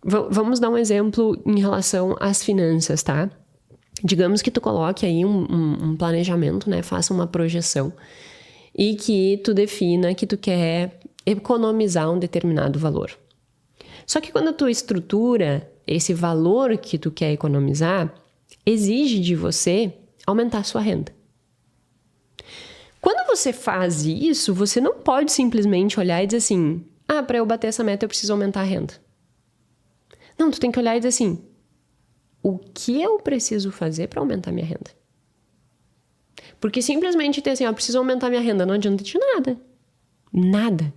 Vamos dar um exemplo em relação às finanças, tá? Digamos que tu coloque aí um planejamento, né? Faça uma projeção e que tu defina que tu quer economizar um determinado valor. Só que quando tu estrutura esse valor que tu quer economizar, exige de você aumentar a sua renda. Quando você faz isso, você não pode simplesmente olhar e dizer assim, para eu bater essa meta eu preciso aumentar a renda. Não, tu tem que olhar e dizer assim, o que eu preciso fazer para aumentar minha renda? Porque simplesmente ter assim, eu preciso aumentar minha renda, não adianta de nada. Nada.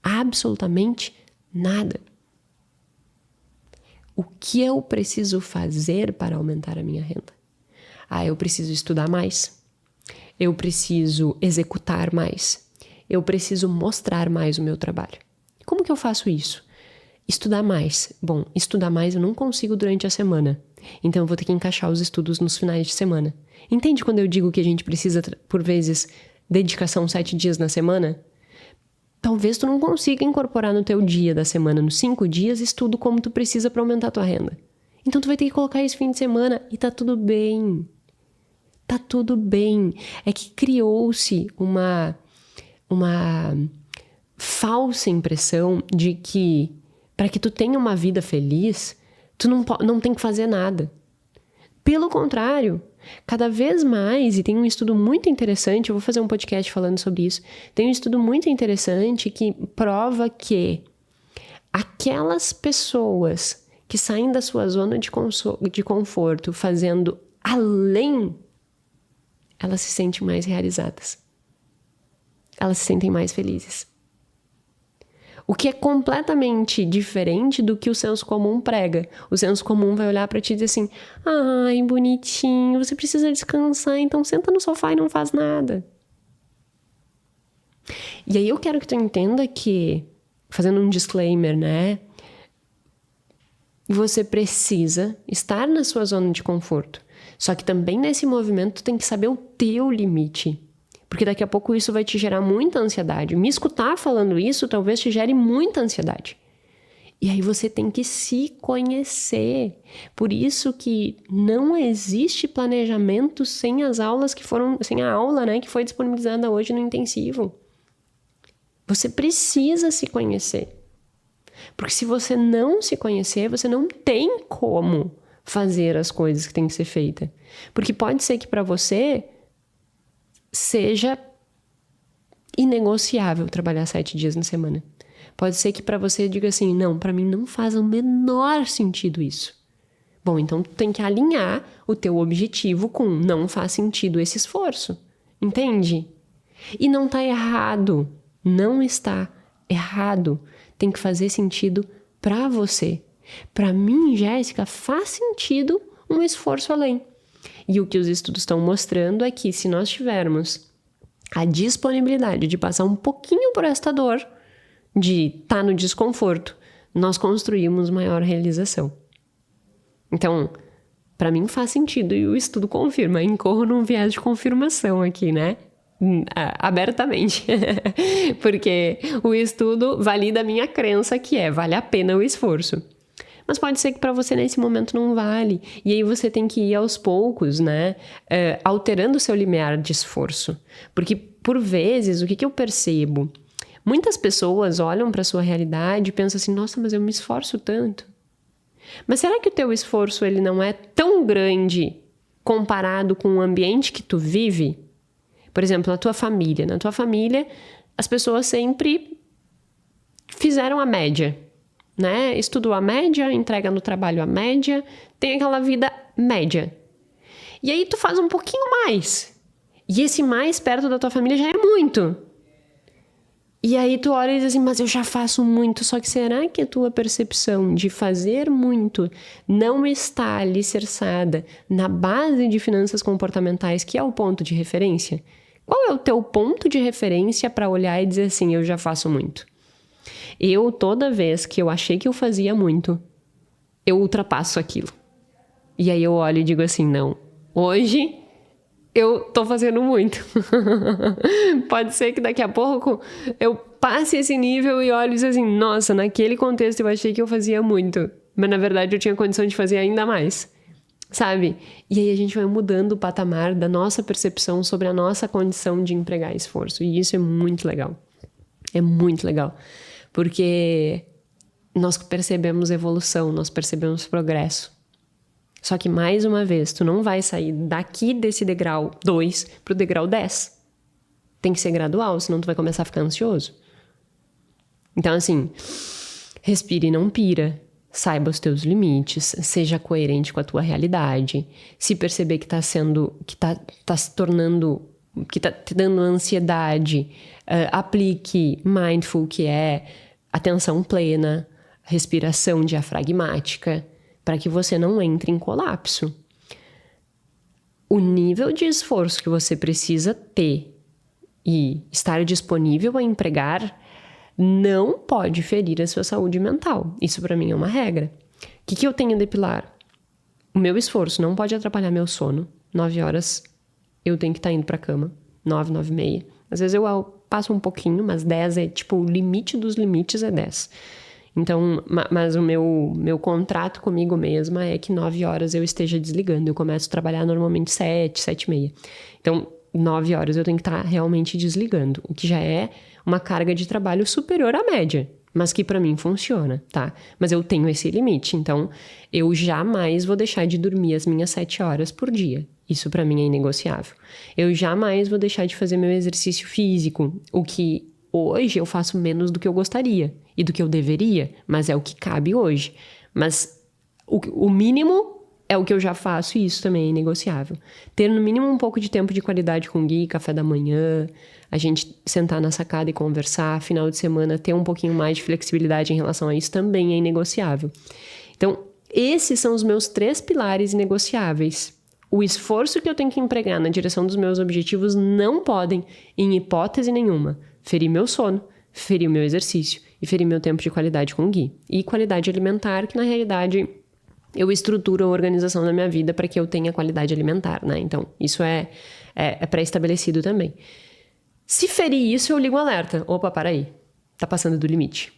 Absolutamente nada. O que eu preciso fazer para aumentar a minha renda? Eu preciso estudar mais. Eu preciso executar mais. Eu preciso mostrar mais o meu trabalho. Como que eu faço isso? Estudar mais. Bom, estudar mais eu não consigo durante a semana. Então eu vou ter que encaixar os estudos nos finais de semana. Entende quando eu digo que a gente precisa, por vezes, dedicação 7 dias na semana? Talvez tu não consiga incorporar no teu dia da semana, nos 5 dias, estudo como tu precisa para aumentar a tua renda. Então tu vai ter que colocar esse fim de semana e tá tudo bem. Tá tudo bem. É que criou-se uma falsa impressão de que para que tu tenha uma vida feliz, tu não tem que fazer nada. Pelo contrário, cada vez mais, e tem um estudo muito interessante, eu vou fazer um podcast falando sobre isso, tem um estudo muito interessante que prova que aquelas pessoas que saem da sua zona de conforto fazendo além, elas se sentem mais realizadas. Elas se sentem mais felizes. O que é completamente diferente do que o senso comum prega. O senso comum vai olhar pra ti e dizer assim, ai, bonitinho, você precisa descansar, então senta no sofá e não faz nada. E aí eu quero que tu entenda que, fazendo um disclaimer, né? Você precisa estar na sua zona de conforto. Só que também nesse movimento tu tem que saber o teu limite. Porque daqui a pouco isso vai te gerar muita ansiedade. Me escutar falando isso talvez te gere muita ansiedade. E aí você tem que se conhecer. Por isso que não existe planejamento sem as aulas sem a aula, né, que foi disponibilizada hoje no intensivo. Você precisa se conhecer. Porque se você não se conhecer, você não tem como fazer as coisas que tem que ser feitas. Porque pode ser que para você seja inegociável trabalhar 7 dias na semana. Pode ser que para você diga assim, não, para mim não faz o menor sentido isso. Bom, então tu tem que alinhar o teu objetivo com não faz sentido esse esforço. Entende? E não tá errado. Não está errado. Tem que fazer sentido para você. Para mim, Jéssica, faz sentido um esforço além. E o que os estudos estão mostrando é que se nós tivermos a disponibilidade de passar um pouquinho por esta dor, de estar no desconforto, nós construímos maior realização. Então, para mim faz sentido e o estudo confirma. Incorro num viés de confirmação aqui, né? Abertamente. Porque o estudo valida a minha crença que vale a pena o esforço. Mas pode ser que para você nesse momento não vale. E aí você tem que ir aos poucos, né? Alterando o seu limiar de esforço. Porque, por vezes, o que eu percebo? Muitas pessoas olham para a sua realidade e pensam assim, nossa, mas eu me esforço tanto. Mas será que o teu esforço ele não é tão grande comparado com o ambiente que tu vive? Por exemplo, na tua família. Na tua família, as pessoas sempre fizeram a média. Né? Estudou a média, entrega no trabalho a média, tem aquela vida média. E aí tu faz um pouquinho mais. E esse mais perto da tua família já é muito. E aí tu olha e diz assim, mas eu já faço muito. Só que será que a tua percepção de fazer muito não está alicerçada na base de finanças comportamentais, que é o ponto de referência? Qual é o teu ponto de referência para olhar e dizer assim, eu já faço muito? Eu, toda vez que eu achei que eu fazia muito, eu ultrapasso aquilo. E aí eu olho e digo assim, não, hoje eu tô fazendo muito. Pode ser que daqui a pouco eu passe esse nível e olho e digo assim, nossa, naquele contexto eu achei que eu fazia muito. mas na verdade eu tinha condição de fazer ainda mais, sabe? E aí a gente vai mudando o patamar da nossa percepção sobre a nossa condição de empregar esforço. E isso é muito legal. É muito legal. Porque nós percebemos evolução, nós percebemos progresso. Só que, mais uma vez, tu não vai sair daqui desse degrau 2 pro degrau 10. Tem que ser gradual, senão tu vai começar a ficar ansioso. Então, assim, respire e não pira. Saiba os teus limites, seja coerente com a tua realidade. Se perceber que tá se tornando, que tá te dando ansiedade, aplique mindful, que é atenção plena, respiração diafragmática, para que você não entre em colapso. O nível de esforço que você precisa ter e estar disponível a empregar não pode ferir a sua saúde mental. Isso para mim é uma regra. O que eu tenho de pilar? O meu esforço não pode atrapalhar meu sono. 9 horas eu tenho que estar indo pra cama. 9, 9 e meia. Às vezes eu passo um pouquinho, mas 10 é tipo, o limite dos limites é 10. Então, mas o meu contrato comigo mesma é que 9 horas eu esteja desligando. Eu começo a trabalhar normalmente 7, 7 e meia. Então, 9 horas eu tenho que estar realmente desligando, o que já é uma carga de trabalho superior à média, mas que pra mim funciona, tá? Mas eu tenho esse limite, então eu jamais vou deixar de dormir as minhas 7 horas por dia. Isso pra mim é inegociável. Eu jamais vou deixar de fazer meu exercício físico, o que hoje eu faço menos do que eu gostaria e do que eu deveria, mas é o que cabe hoje. Mas o mínimo é o que eu já faço e isso também é inegociável. Ter no mínimo um pouco de tempo de qualidade com o Gui, café da manhã, a gente sentar na sacada e conversar, final de semana ter um pouquinho mais de flexibilidade em relação a isso também é inegociável. Então, esses são os meus 3 pilares inegociáveis. O esforço que eu tenho que empregar na direção dos meus objetivos não podem, em hipótese nenhuma, ferir meu sono, ferir o meu exercício e ferir meu tempo de qualidade com o Gui. E qualidade alimentar, que na realidade eu estruturo a organização da minha vida para que eu tenha qualidade alimentar, né? Então, isso é pré-estabelecido também. Se ferir isso, eu ligo um alerta. Opa, para aí. Tá passando do limite.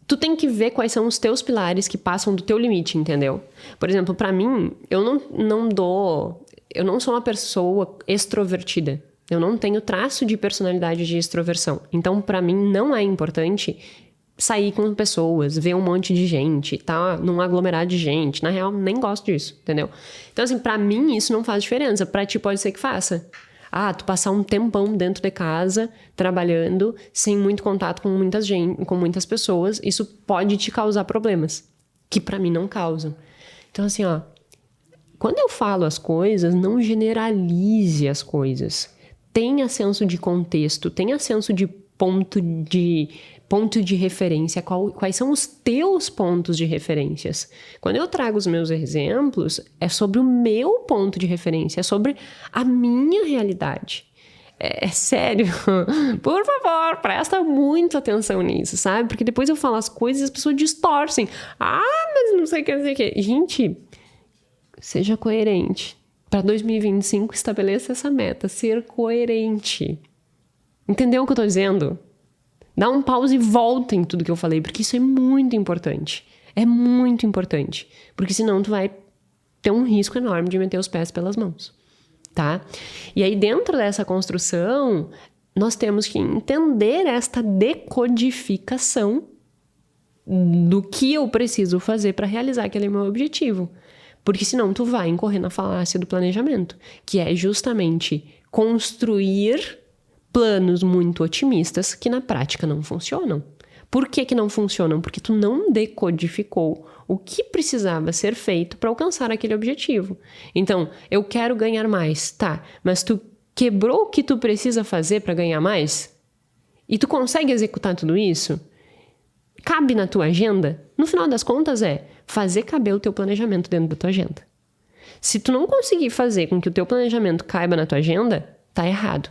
Tu tem que ver quais são os teus pilares que passam do teu limite, entendeu? Por exemplo, para mim, eu não sou uma pessoa extrovertida. Eu não tenho traço de personalidade de extroversão. Então, para mim, não é importante sair com pessoas, ver um monte de gente, tá num aglomerado de gente. Na real, nem gosto disso, entendeu? Então, assim, pra mim isso não faz diferença. Pra ti pode ser que faça. Tu passar um tempão dentro de casa, trabalhando, sem muito contato com muitas pessoas, isso pode te causar problemas, que pra mim não causam. Então, assim, quando eu falo as coisas, não generalize as coisas. Tenha senso de contexto, tenha senso de ponto de referência, quais são os teus pontos de referências. Quando eu trago os meus exemplos, é sobre o meu ponto de referência, é sobre a minha realidade. É sério, por favor, presta muita atenção nisso, sabe? Porque depois eu falo as coisas e as pessoas distorcem. Mas não sei o que, não sei o que. Gente, seja coerente. Para 2025, estabeleça essa meta, ser coerente. Entendeu o que eu tô dizendo? Dá um pause e volta em tudo que eu falei, porque isso é muito importante. É muito importante. Porque senão tu vai ter um risco enorme de meter os pés pelas mãos, tá? E aí, dentro dessa construção, nós temos que entender esta decodificação do que eu preciso fazer para realizar aquele meu objetivo. Porque senão tu vai incorrer na falácia do planejamento, que é justamente construir planos muito otimistas que na prática não funcionam. Por que não funcionam? Porque tu não decodificou o que precisava ser feito para alcançar aquele objetivo. Então, eu quero ganhar mais, tá? Mas tu quebrou o que tu precisa fazer para ganhar mais? E tu consegue executar tudo isso? Cabe na tua agenda? No final das contas fazer caber o teu planejamento dentro da tua agenda. Se tu não conseguir fazer com que o teu planejamento caiba na tua agenda, tá errado.